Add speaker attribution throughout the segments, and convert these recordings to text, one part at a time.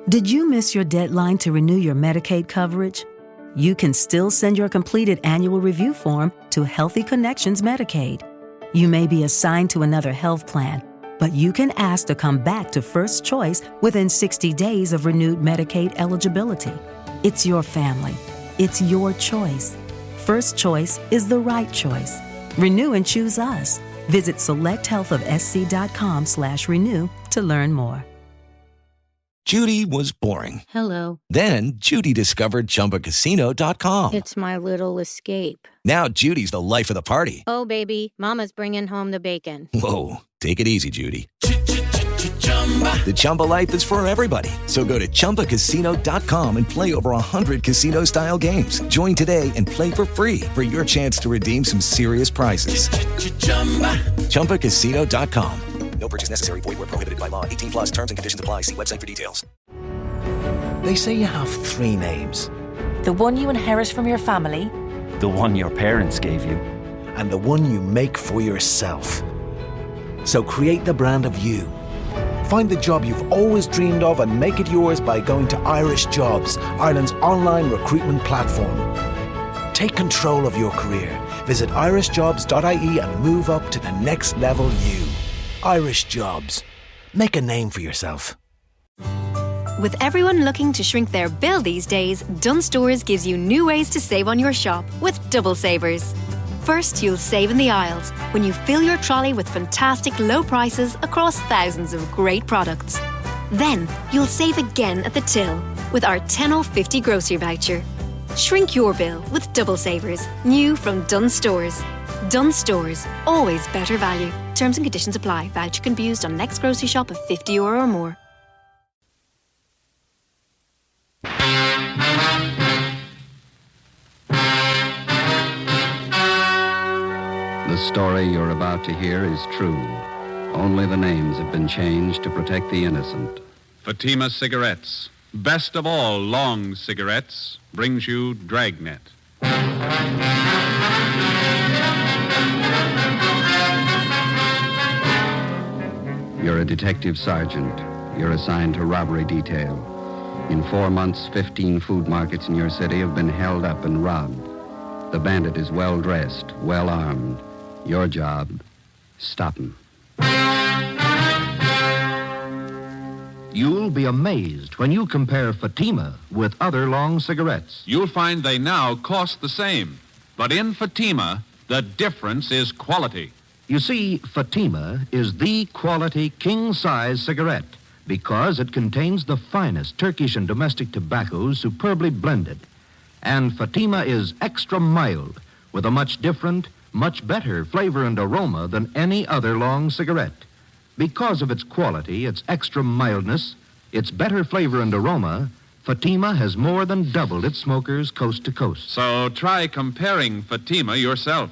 Speaker 1: Did you miss your deadline to renew your Medicaid coverage? You can still send your completed annual review form to Healthy Connections Medicaid. You may be assigned to another health plan, but you can ask to come back to First Choice within 60 days of renewed Medicaid eligibility. It's your family. It's your choice. First Choice is the right choice. Renew and choose us. Visit selecthealthofsc.com/renew to learn more.
Speaker 2: Judy was boring.
Speaker 3: Hello.
Speaker 2: Then Judy discovered ChumbaCasino.com.
Speaker 3: It's my little escape.
Speaker 2: Now Judy's the life of the party.
Speaker 3: Oh, baby, mama's bringing home the bacon.
Speaker 2: Whoa, take it easy, Judy. The Chumba life is for everybody. So go to ChumbaCasino.com and play over 100 casino-style games. Join today and play for free for your chance to redeem some serious prizes. ChumbaCasino.com. No purchase necessary. Void where prohibited by law. 18 plus terms and conditions apply. See website for details.
Speaker 4: They say you have three names.
Speaker 5: The one you inherit from your family,
Speaker 6: the one your parents gave you,
Speaker 4: and the one you make for yourself. So create the brand of you. Find the job you've always dreamed of and make it yours by going to Irish Jobs, Ireland's online recruitment platform. Take control of your career. Visit irishjobs.ie and move up to the next level you. Irish Jobs. Make a name for yourself.
Speaker 7: With everyone looking to shrink their bill these days, Dunnes Stores gives you new ways to save on your shop with Double Savers. First, you'll save in the aisles when you fill your trolley with fantastic low prices across thousands of great products. Then, you'll save again at the till with our 10 off 50 grocery voucher. Shrink your bill with Double Savers, new from Dunnes Stores. Dunnes Stores, always better value. Terms and conditions apply. Voucher can be used on next grocery shop of €50 or more.
Speaker 8: The story you're about to hear is true. Only the names have been changed to protect the innocent.
Speaker 9: Fatima Cigarettes, best of all long cigarettes, brings you Dragnet.
Speaker 8: You're a detective sergeant. You're assigned to robbery detail. In 4 months, 15 food markets in your city have been held up and robbed. The bandit is well-dressed, well-armed. Your job, stop him.
Speaker 10: You'll be amazed when you compare Fatima with other long cigarettes.
Speaker 9: You'll find they now cost the same. But in Fatima, the difference is quality.
Speaker 10: You see, Fatima is the quality king-size cigarette because it contains the finest Turkish and domestic tobaccos superbly blended. And Fatima is extra mild with a much different, much better flavor and aroma than any other long cigarette. Because of its quality, its extra mildness, its better flavor and aroma, Fatima has more than doubled its smokers coast to coast.
Speaker 9: So try comparing Fatima yourself.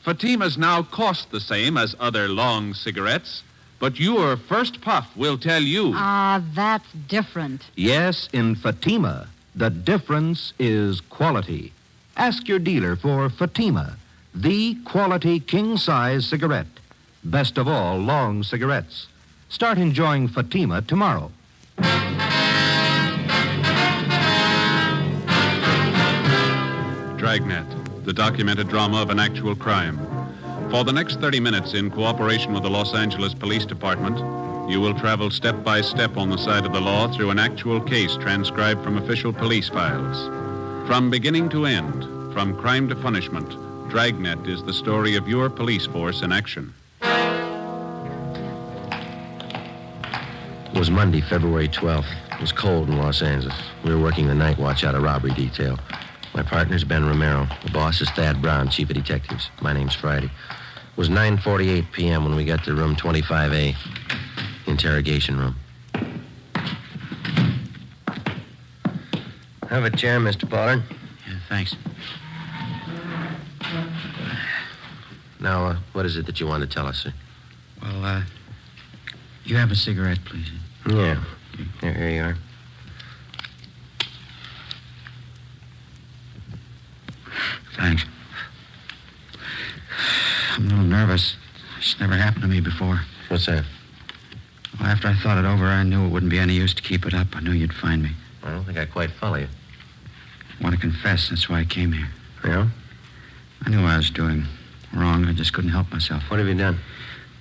Speaker 9: Fatimas now cost the same as other long cigarettes, but your first puff will tell you.
Speaker 11: That's different.
Speaker 10: Yes, in Fatima, the difference is quality. Ask your dealer for Fatima, the quality king-size cigarette. Best of all long cigarettes. Start enjoying Fatima tomorrow.
Speaker 9: Dragnet, the documented drama of an actual crime. For the next 30 minutes, in cooperation with the Los Angeles Police Department, you will travel step by step on the side of the law through an actual case transcribed from official police files. From beginning to end, from crime to punishment, Dragnet is the story of your police force in action.
Speaker 12: It was Monday, February 12th. It was cold in Los Angeles. We were working the night watch out of robbery detail. My partner's Ben Romero. The boss is Thad Brown, chief of detectives. My name's Friday. It was 9:48 p.m. when we got to room 25A, interrogation room. Have a chair, Mr. Pollard.
Speaker 13: Yeah, thanks.
Speaker 12: Now, what is it that you want to tell us, sir?
Speaker 13: Well, you have a cigarette, please?
Speaker 12: Yeah. Here you are.
Speaker 13: Thanks. I'm a little nervous. It's never happened to me before.
Speaker 12: What's that?
Speaker 13: Well, after I thought it over, I knew it wouldn't be any use to keep it up. I knew you'd find me.
Speaker 12: I don't think I quite follow you.
Speaker 13: I want to confess. That's why I came here.
Speaker 12: Yeah?
Speaker 13: I knew I was doing wrong. I just couldn't help myself.
Speaker 12: What have you done?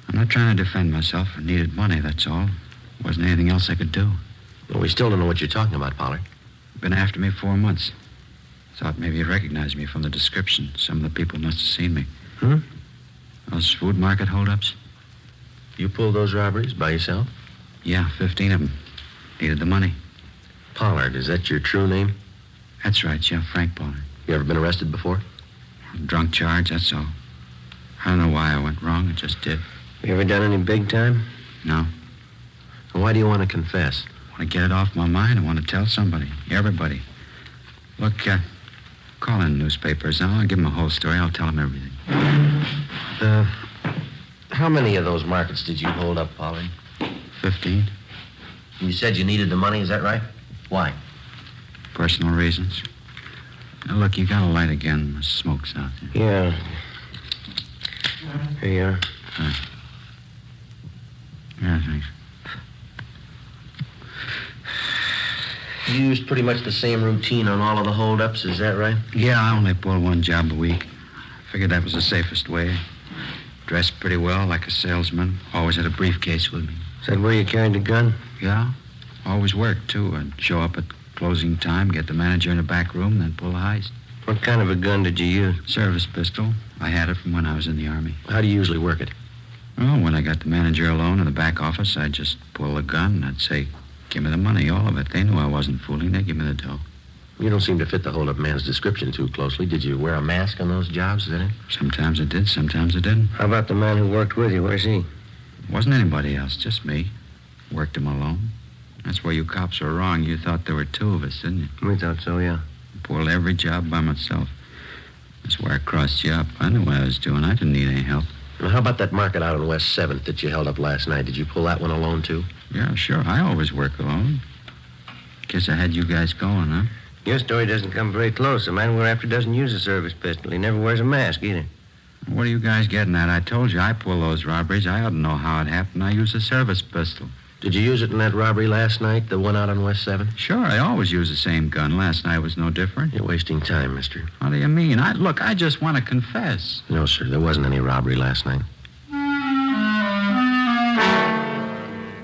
Speaker 13: I'm not trying to defend myself. I needed money, that's all. There wasn't anything else I could do.
Speaker 12: Well, we still don't know what you're talking about, Pollard.
Speaker 13: Been after me 4 months. Thought maybe you'd recognize me from the description. Some of the people must have seen me.
Speaker 12: Hmm?
Speaker 13: Those food market holdups?
Speaker 12: You pulled those robberies by yourself?
Speaker 13: Yeah, 15 of them. Needed the money.
Speaker 12: Pollard, is that your true name?
Speaker 13: That's right, yeah, Frank Pollard.
Speaker 12: You ever been arrested before?
Speaker 13: Drunk charge, that's all. I don't know why I went wrong. It just did.
Speaker 12: You ever done any big time?
Speaker 13: No.
Speaker 12: Why do you want to confess?
Speaker 13: I want to get it off my mind. I want to tell somebody. Everybody. Look, call in the newspapers. I'll give them a whole story. I'll tell them everything.
Speaker 12: How many of those markets did you hold up, Pollard?
Speaker 13: 15.
Speaker 12: You said you needed the money, is that right? Why?
Speaker 13: Personal reasons. Now, look, you got a light again. The smoke's out there.
Speaker 12: Yeah. Here you are.
Speaker 13: Yeah, thanks.
Speaker 12: You used pretty much the same routine on all of the holdups, is that right?
Speaker 13: Yeah, I only pull one job a week. Figured that was the safest way. Dressed pretty well, like a salesman. Always had a briefcase with me.
Speaker 12: Is that where you carried the gun?
Speaker 13: Yeah. Always worked, too. I'd show up at closing time, get the manager in the back room, then pull the heist.
Speaker 12: What kind of a gun did you use?
Speaker 13: Service pistol. I had it from when I was in the Army.
Speaker 12: How do you usually work it?
Speaker 13: Well, when I got the manager alone in the back office, I'd just pull the gun and I'd say, give me the money, all of it. They knew I wasn't fooling. They'd give me the dough.
Speaker 12: You don't seem to fit the hold-up man's description too closely. Did you wear a mask on those jobs, is that it?
Speaker 13: Sometimes I did, sometimes I didn't.
Speaker 12: How about the man who worked with you? Where's he?
Speaker 13: Wasn't anybody else, just me. Worked him alone. That's where you cops were wrong. You thought there were two of us, didn't you?
Speaker 12: We thought so, yeah.
Speaker 13: Pulled every job by myself. That's where I crossed you up. I knew what I was doing. I didn't need any help.
Speaker 12: Well, how about that market out on West 7th that you held up last night? Did you pull that one alone, too?
Speaker 13: Yeah, sure. I always work alone. Guess I had you guys going, huh?
Speaker 12: Your story doesn't come very close. The man we're after doesn't use a service pistol. He never wears a mask, either.
Speaker 13: What are you guys getting at? I told you I pull those robberies. I ought to know how it happened. I use a service pistol.
Speaker 12: Did you use it in that robbery last night, the one out on West 7th?
Speaker 13: Sure, I always use the same gun. Last night was no different.
Speaker 12: You're wasting time, mister.
Speaker 13: What do you mean? Look, I just want to confess.
Speaker 12: No, sir, there wasn't any robbery last night.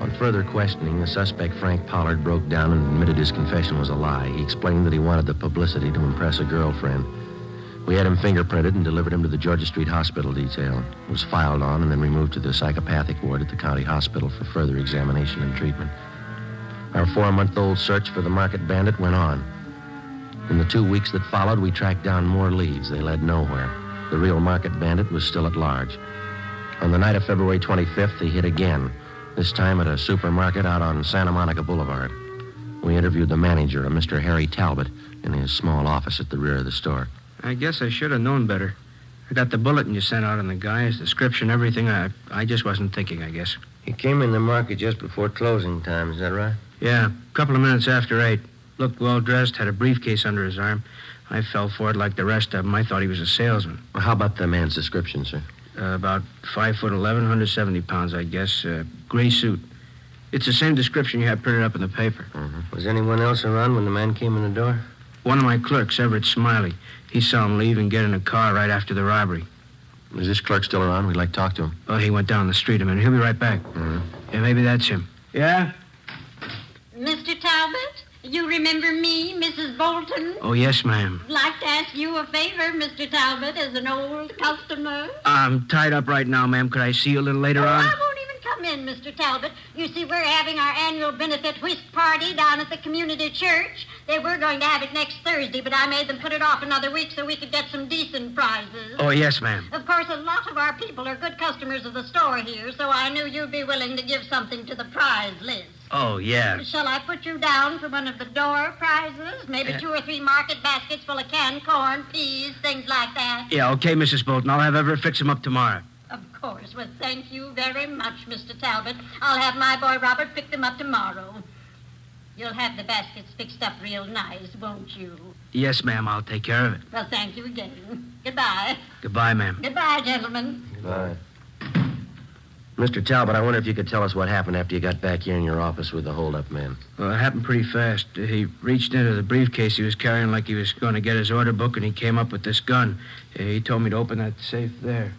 Speaker 12: On further questioning, the suspect, Frank Pollard, broke down and admitted his confession was a lie. He explained that he wanted the publicity to impress a girlfriend. We had him fingerprinted and delivered him to the Georgia Street Hospital detail. He was filed on and then removed to the psychopathic ward at the county hospital for further examination and treatment. Our 4-month-old search for the market bandit went on. In the 2 weeks that followed, we tracked down more leads. They led nowhere. The real market bandit was still at large. On the night of February 25th, he hit again, this time at a supermarket out on Santa Monica Boulevard. We interviewed the manager, a Mr. Harry Talbot, in his small office at the rear of the store.
Speaker 14: I guess I should have known better. I got the bulletin you sent out on the guy, his description, everything. I just wasn't thinking, I guess.
Speaker 12: He came in the market just before closing time, is that right?
Speaker 14: Yeah, a couple of minutes after 8. Looked well-dressed, had a briefcase under his arm. I fell for it like the rest of them. I thought he was a salesman.
Speaker 12: Well, how about the man's description, sir?
Speaker 14: About 5'11", 170 pounds, I guess. Gray suit. It's the same description you had printed up in the paper.
Speaker 12: Mm-hmm. Was anyone else around when the man came in the door?
Speaker 14: One of my clerks, Everett Smiley. He saw him leave and get in a car right after the robbery.
Speaker 12: Is this clerk still around? We'd like to talk to him.
Speaker 14: Oh, he went down the street a minute. He'll be right back.
Speaker 12: Mm-hmm.
Speaker 14: Yeah, maybe that's him. Yeah?
Speaker 15: Mr. Talbot, you remember me, Mrs. Bolton?
Speaker 14: Oh, yes, ma'am.
Speaker 15: I'd like to ask you a favor, Mr. Talbot, as an old customer.
Speaker 14: I'm tied up right now, ma'am. Could I see you a little later on?
Speaker 15: I won't even come in, Mr. Talbot. You see, we're having our annual benefit whist party down at the community church. They were going to have it next Thursday, but I made them put it off another week so we could get some decent prizes.
Speaker 14: Oh, yes, ma'am.
Speaker 15: Of course, a lot of our people are good customers of the store here, so I knew you'd be willing to give something to the prize list.
Speaker 14: Oh, yeah.
Speaker 15: Shall I put you down for one of the door prizes? Maybe 2 or 3 market baskets full of canned corn, peas, things like that.
Speaker 14: Yeah, okay, Mrs. Bolton. I'll have Everett fix them up tomorrow.
Speaker 15: Of course. Well, thank you very much, Mr. Talbot. I'll have my boy Robert pick them up tomorrow. You'll have the baskets fixed up real nice, won't you?
Speaker 14: Yes, ma'am. I'll take care of it.
Speaker 15: Well, thank you again. Goodbye.
Speaker 14: Goodbye, ma'am.
Speaker 15: Goodbye, gentlemen.
Speaker 12: Goodbye. Mr. Talbot, I wonder if you could tell us what happened after you got back here in your office with the hold-up man.
Speaker 14: Well, it happened pretty fast. He reached into the briefcase he was carrying like he was going to get his order book, and he came up with this gun. He told me to open that safe there,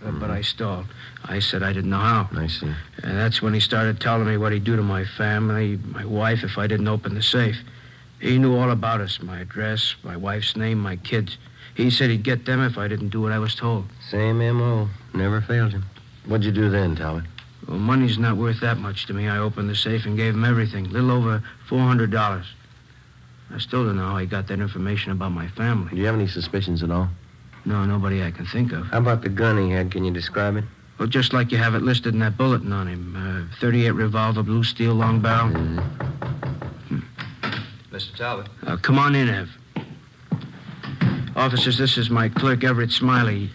Speaker 14: but I stalled. I said I didn't know how.
Speaker 12: I see.
Speaker 14: And that's when he started telling me what he'd do to my family, my wife, if I didn't open the safe. He knew all about us, my address, my wife's name, my kids. He said he'd get them if I didn't do what I was told.
Speaker 12: Same M.O. Never failed him. What'd you do then, Talbot?
Speaker 14: Well, money's not worth that much to me. I opened the safe and gave him everything, a little over $400. I still don't know how he got that information about my family.
Speaker 12: Do you have any suspicions at all?
Speaker 14: No, nobody I can think of.
Speaker 12: How about the gun he had? Can you describe it?
Speaker 14: Well, just like you have it listed in that bulletin on him. 38 revolver, blue steel, long barrel.
Speaker 13: Mr. Talbot.
Speaker 14: Come on in, Ev. Officers, this is my clerk, Everett Smiley.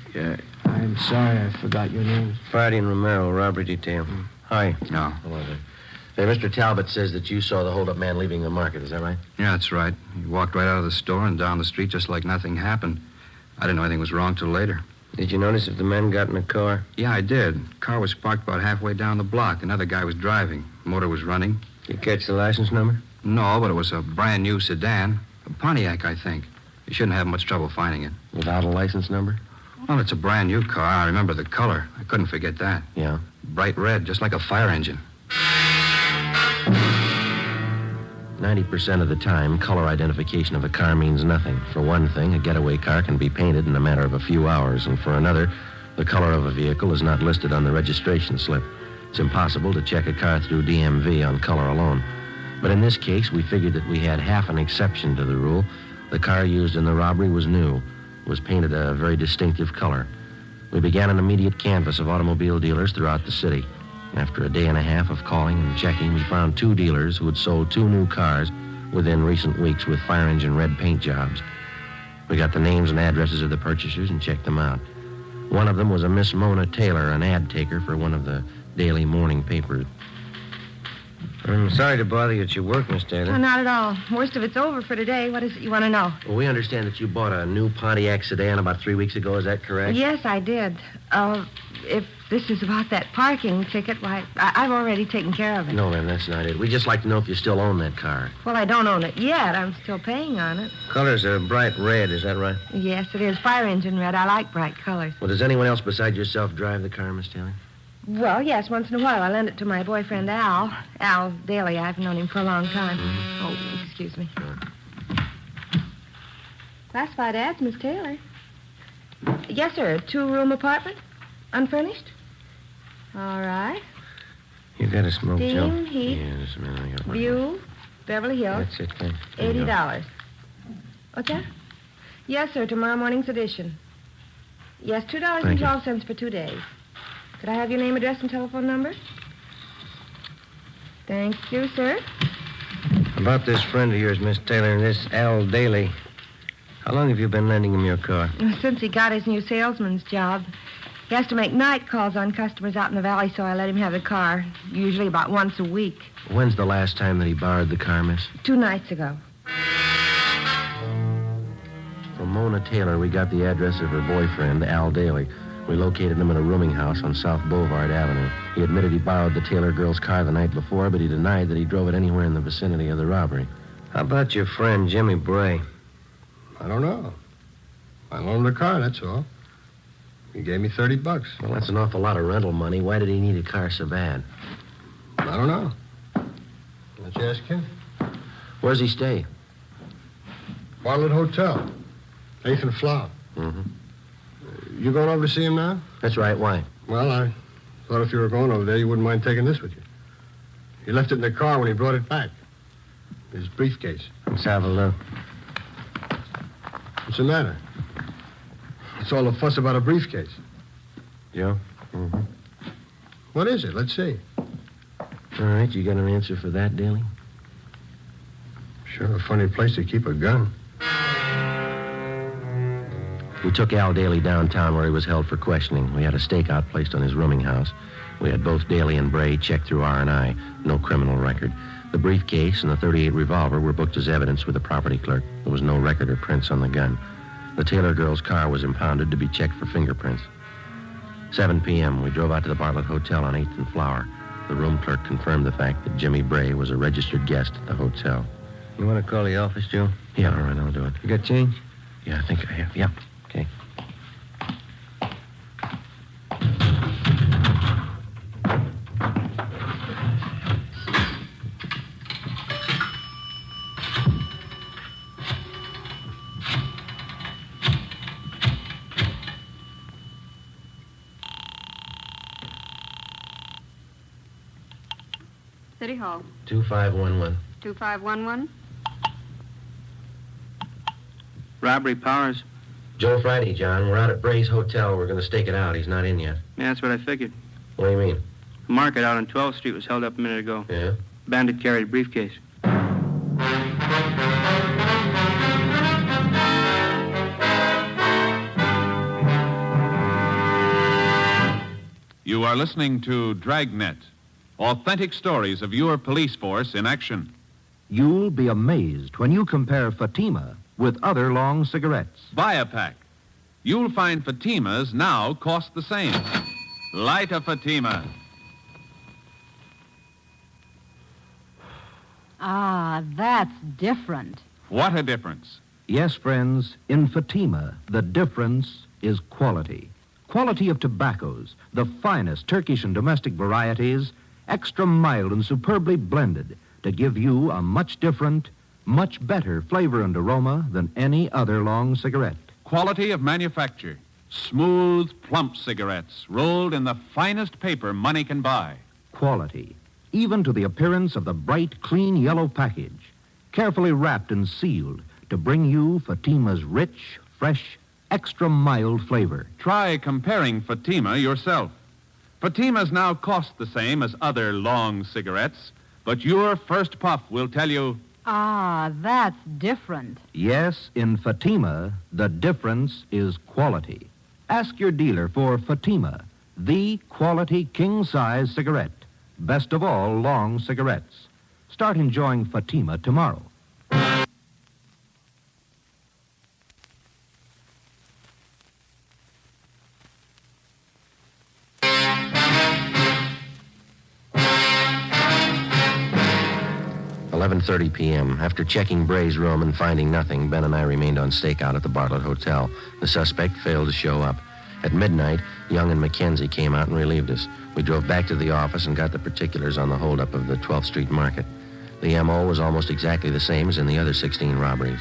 Speaker 14: I'm sorry I forgot your name.
Speaker 12: Friday and Romero, robbery detail. Hi.
Speaker 13: No.
Speaker 12: Hello there. Hey, Mr. Talbot says that you saw the hold-up man leaving the market. Is that right?
Speaker 13: Yeah, that's right. He walked right out of the store and down the street just like nothing happened. I didn't know anything was wrong till later.
Speaker 12: Did you notice if the men got in a car?
Speaker 13: Yeah, I did. Car was parked about halfway down the block. Another guy was driving. Motor was running.
Speaker 12: Did you catch the license number?
Speaker 13: No, but it was a brand new sedan. A Pontiac, I think. You shouldn't have much trouble finding it.
Speaker 12: Without a license number?
Speaker 13: Well, it's a brand new car. I remember the color. I couldn't forget that.
Speaker 12: Yeah?
Speaker 13: Bright red, just like a fire engine.
Speaker 12: 90% of the time, color identification of a car means nothing. For one thing, a getaway car can be painted in a matter of a few hours, and for another, the color of a vehicle is not listed on the registration slip. It's impossible to check a car through DMV on color alone. But in this case, we figured that we had half an exception to the rule. The car used in the robbery was new, was painted a very distinctive color. We began an immediate canvass of automobile dealers throughout the city. After a day and a half of calling and checking, we found 2 dealers who had sold 2 new cars within recent weeks with fire engine red paint jobs. We got the names and addresses of the purchasers and checked them out. One of them was a Miss Mona Taylor, an ad taker for one of the daily morning papers. I'm sorry to bother you at your work, Miss Taylor.
Speaker 16: No, not at all. Most of it's over for today. What is it you want to know?
Speaker 12: Well, we understand that you bought a new Pontiac sedan about 3 weeks ago. Is that correct?
Speaker 16: Yes, I did. If this is about that parking ticket, why, I've already taken care of it.
Speaker 12: No, ma'am, that's not it. We'd just like to know if you still own that car.
Speaker 16: Well, I don't own it yet. I'm still paying on it.
Speaker 12: Color's a bright red, is that right?
Speaker 16: Yes, it is. Fire engine red. I like bright colors.
Speaker 12: Well, does anyone else besides yourself drive the car, Miss Taylor?
Speaker 16: Well, yes, once in a while. I lend it to my boyfriend, Al. Al Daly. I've known him for a long time. Mm-hmm. Oh, excuse me.
Speaker 12: Sure.
Speaker 16: Classified ads, Miss Taylor. Yes, sir. 2-room apartment? Unfurnished? All right.
Speaker 12: You got a smoke,
Speaker 16: Steam,
Speaker 12: Joe?
Speaker 16: heat,
Speaker 12: Yes, ma'am. I got one.
Speaker 16: view, Beverly Hills.
Speaker 12: That's it, thanks.
Speaker 16: $80. What's that? Yes, sir. Tomorrow morning's edition. Yes, $2.12 for 2 days. Could I have your name, address, and telephone number? Thank you, sir.
Speaker 12: About this friend of yours, Miss Taylor, this Al Daly. How long have you been lending him your car?
Speaker 16: Since he got his new salesman's job. He has to make night calls on customers out in the valley, so I let him have the car, usually about once a week.
Speaker 12: When's the last time that he borrowed the car, miss?
Speaker 16: 2 nights ago.
Speaker 12: From Mona Taylor, we got the address of her boyfriend, Al Daly. We located him in a rooming house on South Boulevard Avenue. He admitted he borrowed the Taylor girl's car the night before, but he denied that he drove it anywhere in the vicinity of the robbery. How about your friend, Jimmy Bray?
Speaker 17: I don't know. I loaned him the car, that's all. He gave me $30.
Speaker 12: Well, that's an awful lot of rental money. Why did he need a car so bad?
Speaker 17: I don't know. Why don't you ask him?
Speaker 12: Where's he stay?
Speaker 17: Bartlett Hotel. 8th and Flower.
Speaker 12: Mm-hmm.
Speaker 17: You going over to see him now?
Speaker 12: That's right. Why?
Speaker 17: Well, I thought if you were going over there, you wouldn't mind taking this with you. He left it in the car when he brought it back. His briefcase.
Speaker 12: Let's have a look.
Speaker 17: What's the matter? It's all the fuss about a briefcase.
Speaker 12: Yeah? Mm-hmm.
Speaker 17: What is it? Let's see.
Speaker 12: All right, you got an answer for that, Daly?
Speaker 17: Sure a funny place to keep a gun.
Speaker 12: We took Al Daly downtown where he was held for questioning. We had a stakeout placed on his rooming house. We had both Daly and Bray checked through R&I. No criminal record. The briefcase and the .38 revolver were booked as evidence with the property clerk. There was no record or prints on the gun. The Taylor girl's car was impounded to be checked for fingerprints. 7 p.m., we drove out to the Bartlett Hotel on 8th and Flower. The room clerk confirmed the fact that Jimmy Bray was a registered guest at the hotel.
Speaker 18: You want to call the office, Joe?
Speaker 12: Yeah, all right, I'll do it.
Speaker 18: You got change?
Speaker 12: Yeah, I think I have. Yeah, okay.
Speaker 19: City Hall.
Speaker 12: 2511.
Speaker 19: 2511.
Speaker 14: Robbery, Powers.
Speaker 12: Joe Friday, John. We're out at Bray's Hotel. We're going to stake it out. He's not in yet.
Speaker 14: Yeah, that's what I figured.
Speaker 12: What do you mean?
Speaker 14: The market out on 12th Street was held up a minute ago.
Speaker 12: Yeah?
Speaker 14: Bandit carried a briefcase.
Speaker 9: You are listening to Dragnet, authentic stories of your police force in action.
Speaker 10: You'll be amazed when you compare Fatima with other long cigarettes.
Speaker 9: Buy a pack. You'll find Fatimas now cost the same. Light a Fatima.
Speaker 11: Ah, that's different.
Speaker 9: What a difference.
Speaker 10: Yes, friends, in Fatima, the difference is quality. Quality of tobaccos, the finest Turkish and domestic varieties, extra mild and superbly blended to give you a much different, much better flavor and aroma than any other long cigarette.
Speaker 9: Quality of manufacture. Smooth, plump cigarettes rolled in the finest paper money can buy.
Speaker 10: Quality, even to the appearance of the bright, clean yellow package, carefully wrapped and sealed to bring you Fatima's rich, fresh, extra mild flavor.
Speaker 9: Try comparing Fatima yourself. Fatimas now cost the same as other long cigarettes, but your first puff will tell you...
Speaker 11: Ah, that's different.
Speaker 10: Yes, in Fatima, the difference is quality. Ask your dealer for Fatima, the quality king-size cigarette. Best of all long cigarettes. Start enjoying Fatima tomorrow.
Speaker 12: .30 p.m. After checking Bray's room and finding nothing, Ben and I remained on stakeout at the Bartlett Hotel. The suspect failed to show up. At midnight, Young and McKenzie came out and relieved us. We drove back to the office and got the particulars on the holdup of the 12th Street Market. The M.O. was almost exactly the same as in the other 16 robberies.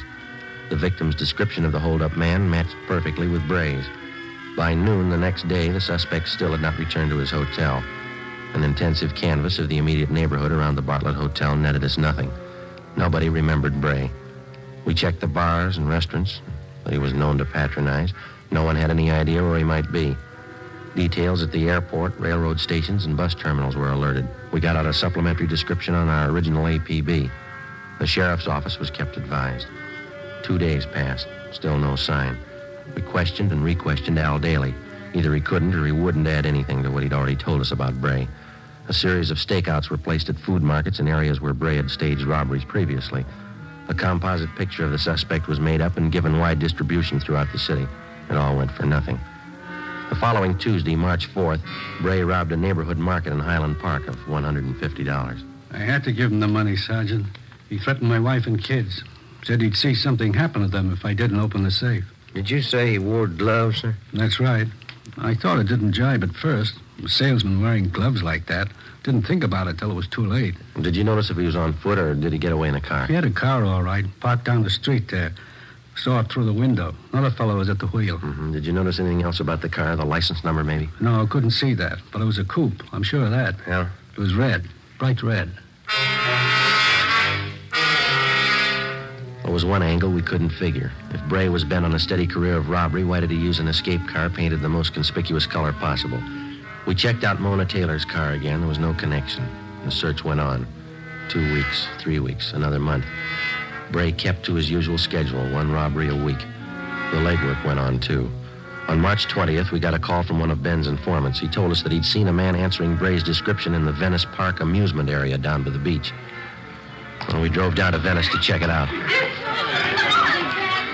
Speaker 12: The victim's description of the holdup man matched perfectly with Bray's. By noon the next day, the suspect still had not returned to his hotel. An intensive canvass of the immediate neighborhood around the Bartlett Hotel netted us nothing. Nobody remembered Bray. We checked the bars and restaurants that he was known to patronize. No one had any idea where he might be. Details at the airport, railroad stations, and bus terminals were alerted. We got out a supplementary description on our original APB. The sheriff's office was kept advised. 2 days passed. Still no sign. We questioned and re-questioned Al Daly. Either he couldn't or he wouldn't add anything to what he'd already told us about Bray. A series of stakeouts were placed at food markets in areas where Bray had staged robberies previously. A composite picture of the suspect was made up and given wide distribution throughout the city. It all went for nothing. The following Tuesday, March 4th, Bray robbed a neighborhood market in Highland Park of $150.
Speaker 20: I had to give him the money, Sergeant. He threatened my wife and kids. Said he'd see something happen to them if I didn't open the safe.
Speaker 18: Did you say he wore gloves, sir?
Speaker 20: That's right. I thought it didn't jibe at first. A salesman wearing gloves like that. Didn't think about it till it was too late.
Speaker 12: Did you notice if he was on foot or did he get away in a car?
Speaker 20: He had a car, all right, parked down the street there. Saw it through the window. Another fellow was at the wheel.
Speaker 12: Mm-hmm. Did you notice anything else about the car, the license number maybe?
Speaker 20: No, I couldn't see that, but it was a coupe. I'm sure of that.
Speaker 12: Yeah?
Speaker 20: It was red, bright red.
Speaker 12: There was one angle we couldn't figure. If Bray was bent on a steady career of robbery, why did he use an escape car painted the most conspicuous color possible? We checked out Mona Taylor's car again. There was no connection. The search went on. 2 weeks, 3 weeks, another month. Bray kept to his usual schedule, one robbery a week. The legwork went on, too. On March 20th, we got a call from one of Ben's informants. He told us that he'd seen a man answering Bray's description in the Venice Park amusement area down by the beach. Well, we drove down to Venice to check it out.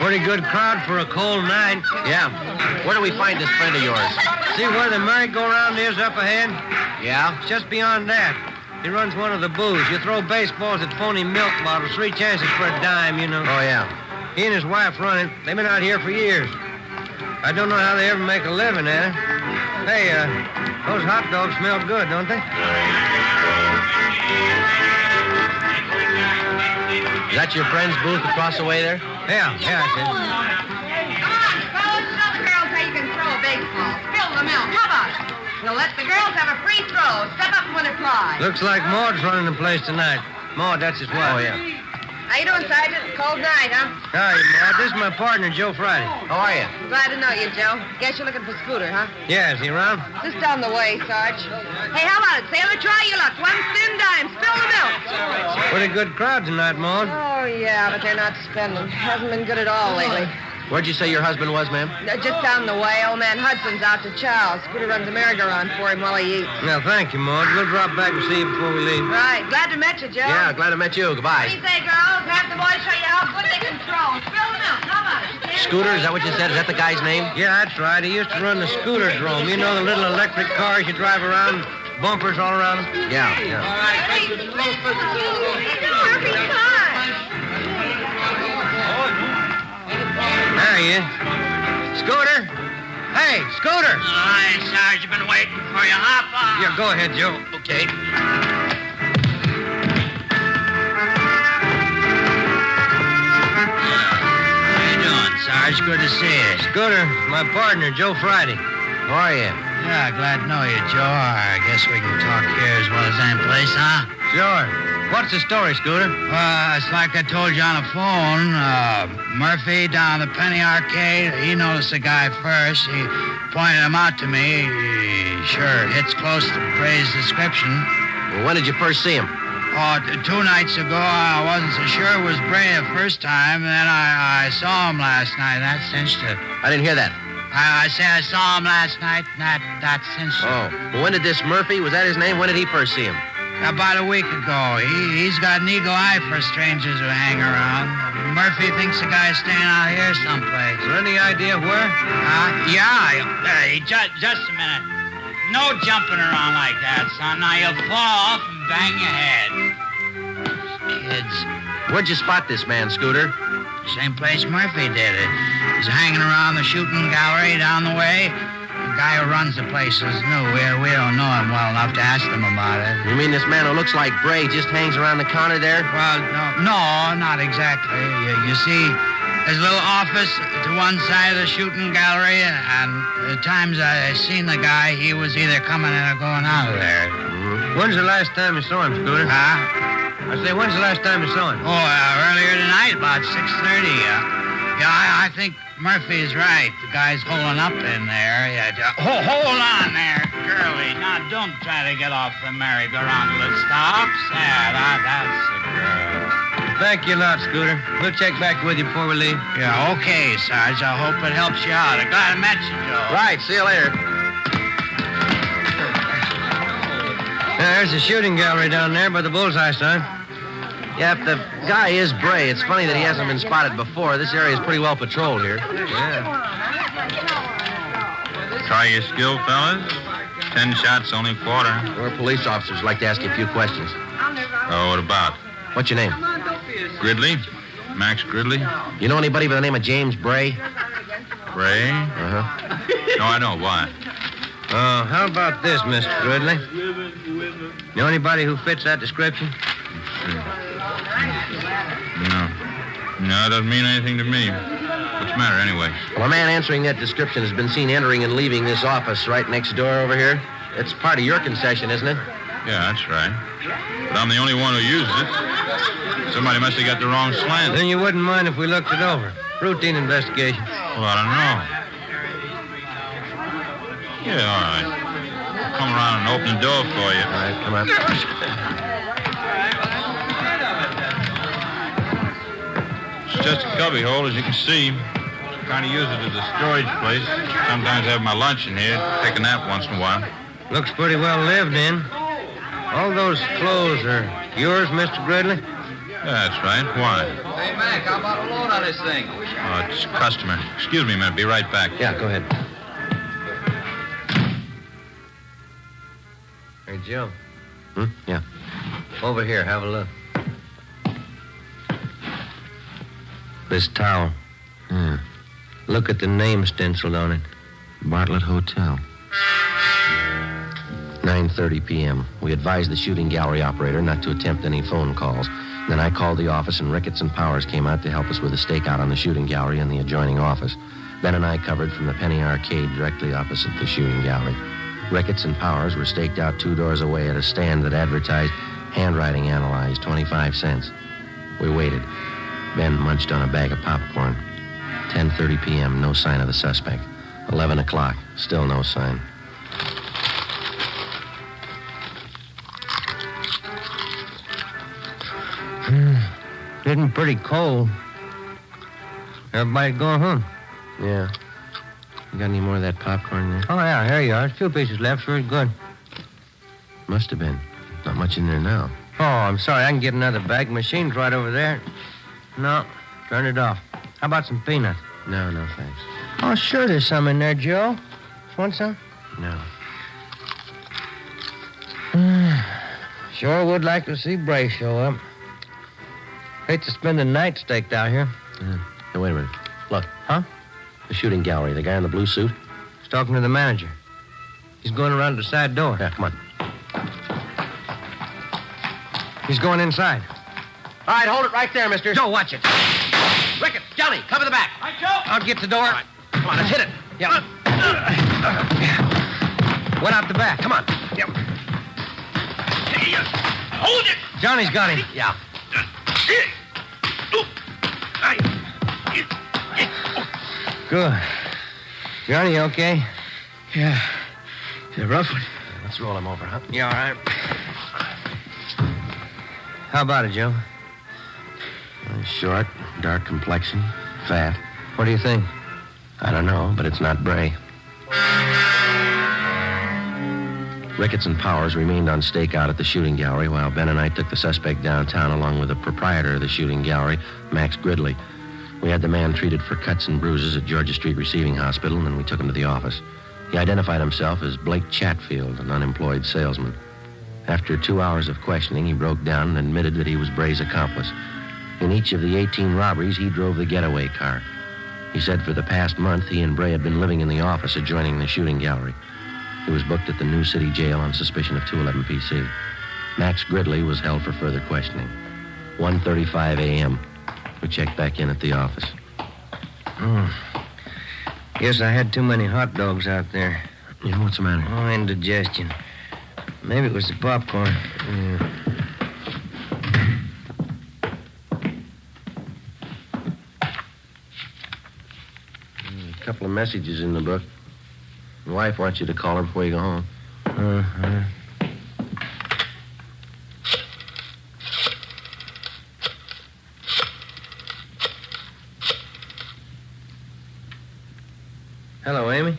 Speaker 18: Pretty good crowd for a cold night.
Speaker 12: Yeah. Where do we find this friend of yours?
Speaker 18: See where the merry-go-round is up ahead?
Speaker 12: Yeah?
Speaker 18: It's just beyond that. He runs one of the booths. You throw baseballs at phony milk bottles, 3 chances for a dime, you know.
Speaker 12: Oh, yeah.
Speaker 18: He and his wife run it. They've been out here for years. I don't know how they ever make a living at it. Hey, those hot dogs smell good, don't they?
Speaker 12: Is that your friend's booth across the way there?
Speaker 18: Yeah, it's it.
Speaker 16: Come on, fellas, show the girls how you can throw a baseball. Spill the milk. How about it? We'll let the girls have a free throw. Step up and win a prize.
Speaker 18: Looks like Maud's running the place tonight. Maud, that's his wife.
Speaker 12: Oh, yeah.
Speaker 16: How you doing, Sergeant? Cold night, huh?
Speaker 18: Hi, Maud. This is my partner, Joe Friday.
Speaker 12: How are you?
Speaker 16: Glad to know you, Joe. Guess you're looking for Scooter, huh?
Speaker 18: Yeah, is he around?
Speaker 16: Just down the way, Sarge. Hey, how about it? Sailor, try your luck. 1 thin dime. Spill the milk.
Speaker 18: Pretty good crowd tonight, Maud.
Speaker 16: Oh, yeah, but they're not spending. Hasn't been good at all lately.
Speaker 12: Where'd you say your husband was, ma'am?
Speaker 16: Just down the way. Old man Hudson's out to chow. Scooter runs a merry-go-round for him while he eats.
Speaker 18: Well, thank you, Maud. We'll drop back and see you before we leave.
Speaker 16: Right. Glad to meet you, Joe.
Speaker 12: Yeah, glad to meet you. Goodbye.
Speaker 16: What do you say, girls? Have the boys show you how good they can throw. Spill the milk. How about it?
Speaker 12: Scooter, is that what you said? Is that the guy's name?
Speaker 18: Yeah, that's right. He used to run the scooter drome. You know the little electric cars you drive around, bumpers all around them?
Speaker 12: Yeah.
Speaker 16: Hey, Murphy, come on.
Speaker 18: There he is. Scooter? Hey, Scooter!
Speaker 21: All right, Sarge, I've been waiting for you. Hop on.
Speaker 18: Yeah, go ahead, Joe.
Speaker 12: Okay.
Speaker 21: How you doing, Sarge? Good to see you.
Speaker 18: Scooter, my partner, Joe Friday.
Speaker 12: How are you?
Speaker 21: Yeah, glad to know you, Joe. I guess we can talk here as well as any place, huh?
Speaker 18: Sure. What's the story, Scooter?
Speaker 21: It's like I told you on the phone. Murphy down at the Penny Arcade, he noticed the guy first. He pointed him out to me. He sure hits close to Bray's description.
Speaker 12: Well, when did you first see him?
Speaker 21: Oh, 2 nights ago, I wasn't so sure it was Bray the first time, and then I saw him last night. That cinched it.
Speaker 12: I didn't hear that.
Speaker 21: I said I saw him last night, and that cinched it.
Speaker 12: Oh. Well, when did this Murphy, was that his name? When did he first see him?
Speaker 21: About a week ago. He's got an eagle eye for strangers who hang around. Murphy thinks the guy's staying out here someplace.
Speaker 18: Is there any idea where?
Speaker 21: Yeah. Just a minute. No jumping around like that, son. Now you'll fall off and bang your head. Kids.
Speaker 12: Where'd you spot this man, Scooter?
Speaker 21: Same place Murphy did it. He's hanging around the shooting gallery down the way. The guy who runs the place is new. We don't know him well enough to ask him about it.
Speaker 12: You mean this man who looks like Bray just hangs around the counter there?
Speaker 21: Well, no, not exactly. You see, there's a little office to one side of the shooting gallery, and the times I seen the guy, he was either coming in or going out of there.
Speaker 18: Mm-hmm. When's the last time you saw him, Scooter?
Speaker 21: Huh?
Speaker 18: I say, when's the last time you saw him?
Speaker 21: Earlier tonight, about 6:30. I think Murphy's right. The guy's holding up in there. Hold on there, girlie. Now, don't try to get off the merry-go-round till it stops. That's the girl.
Speaker 18: Thank you a lot, Scooter. We'll check back with you before we leave.
Speaker 21: Yeah, okay, Sarge. I hope it helps you out. I'm glad I met you, Joe.
Speaker 12: Right. See you later.
Speaker 18: There's the shooting gallery down there by the bullseye, son.
Speaker 12: Yeah, if the guy is Bray, it's funny that he hasn't been spotted before. This area is pretty well patrolled here.
Speaker 18: Yeah.
Speaker 9: Try your skill, fellas. 10 shots, only a quarter.
Speaker 12: We're police officers. Like to ask you a few questions.
Speaker 9: Oh, what about?
Speaker 12: What's your name?
Speaker 9: Gridley. Max Gridley.
Speaker 12: You know anybody by the name of James Bray?
Speaker 9: Bray?
Speaker 12: Uh-huh.
Speaker 9: No, I don't. Why?
Speaker 18: How about this, Mr. Gridley? Know anybody who fits that description?
Speaker 9: No, it doesn't mean anything to me. What's the matter, anyway?
Speaker 12: Well, a man answering that description has been seen entering and leaving this office right next door over here. It's part of your concession, isn't it?
Speaker 9: Yeah, that's right. But I'm the only one who uses it. Somebody must have got the wrong slant.
Speaker 18: Then you wouldn't mind if we looked it over. Routine investigation.
Speaker 9: Well, I don't know. Yeah, all right. I'll come around and open the door for you.
Speaker 12: All right, come on.
Speaker 9: It's just a cubby hole, as you can see. Kind of use it as a storage place. Sometimes I have my lunch in here, take a nap once in a while.
Speaker 18: Looks pretty well lived in. All those clothes are yours, Mr. Gridley?
Speaker 9: Yeah, that's right. Why?
Speaker 22: Hey, Mac, how about a load on this thing?
Speaker 9: Oh, it's a customer. Excuse me a minute. Be right back.
Speaker 12: Yeah, go ahead.
Speaker 18: Joe.
Speaker 12: Yeah.
Speaker 18: Over here, have a look. This towel. Look at the name stenciled on it.
Speaker 12: Bartlett Hotel. 9:30 p.m. We advised the shooting gallery operator not to attempt any phone calls. Then I called the office, and Ricketts and Powers came out to help us with a stakeout on the shooting gallery and the adjoining office. Ben and I covered from the Penny Arcade directly opposite the shooting gallery. Ricketts and Powers were staked out 2 doors away at a stand that advertised handwriting analyzed, 25 cents. We waited. Ben munched on a bag of popcorn. 10:30 p.m., no sign of the suspect. 11 o'clock, still no sign.
Speaker 18: Getting pretty cold. Everybody going home?
Speaker 12: Yeah. You got any more of that popcorn there?
Speaker 18: Oh, yeah, here you are. There's 2 pieces left. Very good.
Speaker 12: Must have been. Not much in there now.
Speaker 18: Oh, I'm sorry. I can get another bag. Machine's right over there. No, turn it off. How about some peanuts?
Speaker 12: No, thanks.
Speaker 18: Oh, sure, there's some in there, Joe. Want some?
Speaker 12: No.
Speaker 18: Sure would like to see Bray show up. Hate to spend the night staked out here.
Speaker 12: Hey, wait a minute. Look.
Speaker 18: Huh?
Speaker 12: The shooting gallery. The guy in the blue suit?
Speaker 18: He's talking to the manager. He's going around the side door.
Speaker 12: Yeah, come on.
Speaker 18: He's going inside.
Speaker 12: All right, hold it right there, mister.
Speaker 18: Joe, watch it.
Speaker 12: Rickett, Johnny, cover the back.
Speaker 18: Right, Joe. I'll get the door.
Speaker 12: All right. Come on, let's hit it.
Speaker 18: Yeah. Went out the back.
Speaker 12: Come on.
Speaker 18: Yep.
Speaker 12: Hey, hold it.
Speaker 18: Johnny's got him.
Speaker 12: Yeah.
Speaker 18: Good. Johnny, you okay?
Speaker 14: Yeah. It's a rough one.
Speaker 12: Let's roll him over, huh?
Speaker 18: Yeah, all right. How about it, Joe?
Speaker 12: Short, dark complexion, fat.
Speaker 18: What do you think?
Speaker 12: I don't know, but it's not Bray. Ricketts and Powers remained on stakeout at the shooting gallery while Ben and I took the suspect downtown along with the proprietor of the shooting gallery, Max Gridley. We had the man treated for cuts and bruises at Georgia Street Receiving Hospital, and then we took him to the office. He identified himself as Blake Chatfield, an unemployed salesman. After 2 hours of questioning, he broke down and admitted that he was Bray's accomplice. In each of the 18 robberies, he drove the getaway car. He said for the past month, he and Bray had been living in the office adjoining the shooting gallery. He was booked at the New City Jail on suspicion of 211 PC. Max Gridley was held for further questioning. 1:35 a.m. We checked back in at the office.
Speaker 18: Guess I had too many hot dogs out there.
Speaker 12: Yeah, what's the matter?
Speaker 18: Oh, indigestion. Maybe it was the popcorn.
Speaker 12: A couple of messages in the book. Your wife wants you to call her before you go home.
Speaker 18: Hello, Amy?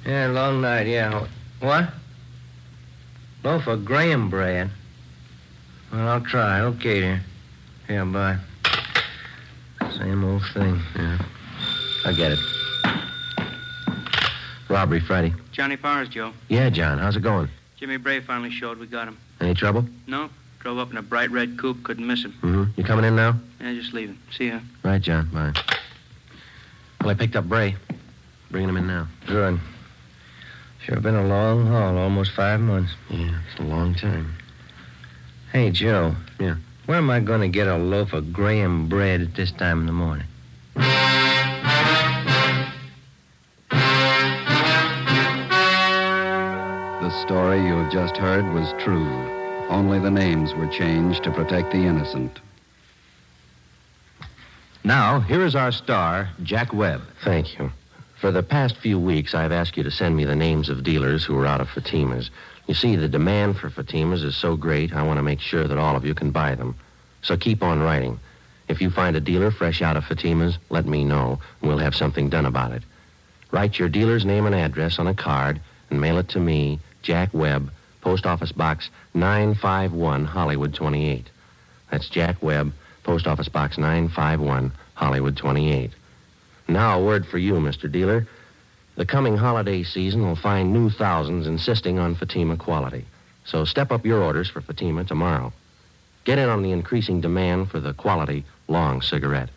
Speaker 18: Yeah, long night, yeah. What? Loaf of graham bread? Well, I'll try. Okay, dear. Yeah, bye. Same old thing.
Speaker 12: Yeah. I get it. Robbery Friday.
Speaker 1: Johnny Powers, Joe.
Speaker 12: Yeah, John. How's it going?
Speaker 1: Jimmy Bray finally showed. We got him.
Speaker 12: Any trouble?
Speaker 1: No. Drove up in a bright red coupe. Couldn't miss him.
Speaker 12: Mm-hmm. You coming in now?
Speaker 1: Yeah, just leaving. See ya.
Speaker 12: Right, John. Bye. Well, I picked up Bray. Bringing him in now.
Speaker 18: Good. Sure been a long haul. Almost 5 months.
Speaker 12: Yeah, it's a long time.
Speaker 18: Hey, Joe.
Speaker 12: Yeah?
Speaker 18: Where am I going to get a loaf of graham bread at this time in the morning?
Speaker 8: The story you have just heard was true. Only the names were changed to protect the innocent.
Speaker 12: Now, here is our star, Jack Webb. Thank you. For the past few weeks, I've asked you to send me the names of dealers who are out of Fatimas. You see, the demand for Fatimas is so great, I want to make sure that all of you can buy them. So keep on writing. If you find a dealer fresh out of Fatimas, let me know. We'll have something done about it. Write your dealer's name and address on a card and mail it to me, Jack Webb, Post Office Box 951, Hollywood 28. That's Jack Webb, Post Office Box 951, Hollywood 28. Now, a word for you, Mr. Dealer. The coming holiday season will find new thousands insisting on Fatima quality. So step up your orders for Fatima tomorrow. Get in on the increasing demand for the quality long cigarette.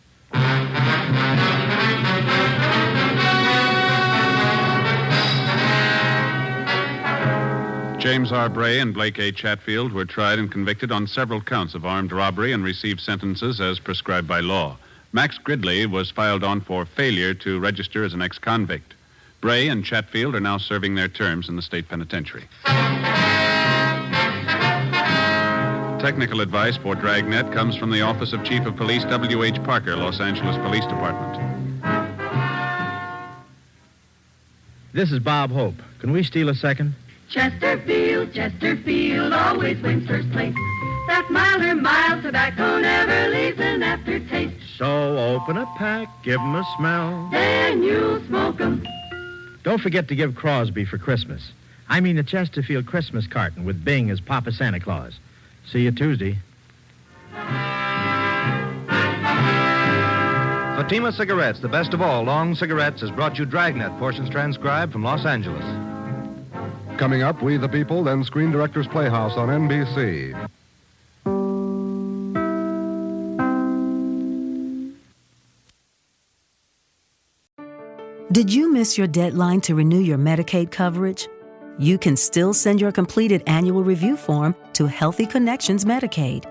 Speaker 9: James R. Bray and Blake A. Chatfield were tried and convicted on several counts of armed robbery and received sentences as prescribed by law. Max Gridley was filed on for failure to register as an ex-convict. Bray and Chatfield are now serving their terms in the state penitentiary. Technical advice for Dragnet comes from the Office of Chief of Police W.H. Parker, Los Angeles Police Department.
Speaker 2: This is Bob Hope. Can we steal a second?
Speaker 3: Chesterfield always wins first place. That mild tobacco never leaves an aftertaste.
Speaker 2: So open a pack, give 'em a smell.
Speaker 3: Then you'll smoke 'em.
Speaker 2: Don't forget to give Crosby for Christmas. I mean the Chesterfield Christmas carton with Bing as Papa Santa Claus. See you Tuesday.
Speaker 10: Fatima Cigarettes, the best of all long cigarettes, has brought you Dragnet, portions transcribed from Los Angeles.
Speaker 23: Coming up, We the People, then Screen Directors Playhouse on NBC.
Speaker 24: Did you miss your deadline to renew your Medicaid coverage? You can still send your completed annual review form to Healthy Connections Medicaid.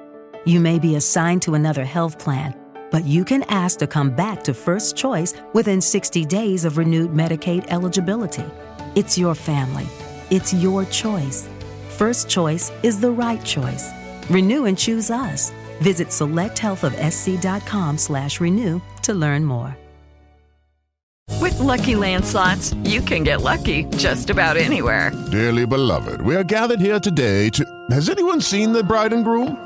Speaker 24: You may be assigned to another health plan, but you can ask to come back to First Choice within 60 days of renewed Medicaid eligibility. It's your family. It's your choice. First Choice is the right choice. Renew and choose us. Visit selecthealthofsc.com/renew to learn more.
Speaker 25: With Lucky Land Slots, you can get lucky just about anywhere.
Speaker 26: Dearly beloved, we are gathered here today to... Has anyone seen the bride and groom?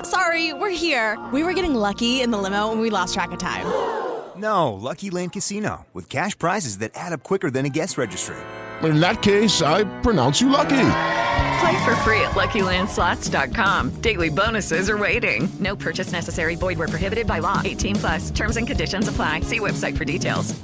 Speaker 27: Sorry, we're here. We were getting lucky in the limo and we lost track of time.
Speaker 28: No, Lucky Land Casino, with cash prizes that add up quicker than a guest registry.
Speaker 26: In that case, I pronounce you lucky.
Speaker 25: Play for free at LuckyLandSlots.com. Daily bonuses are waiting. No purchase necessary. Void where prohibited by law. 18+. Terms and conditions apply. See website for details.